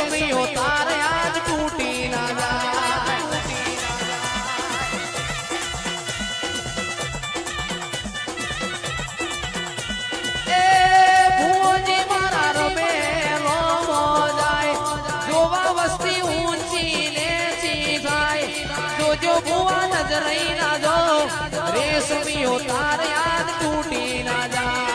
રેશમિયો તારે આજ તૂટી ના જાય એ ભુવજી મારા રમે રોમો જાય જોવા વસ્તી ઊંચી નેચી જાય જોજો ભુવા નજર ના જો રેશમિયો તારે આજ તૂટી ના જાય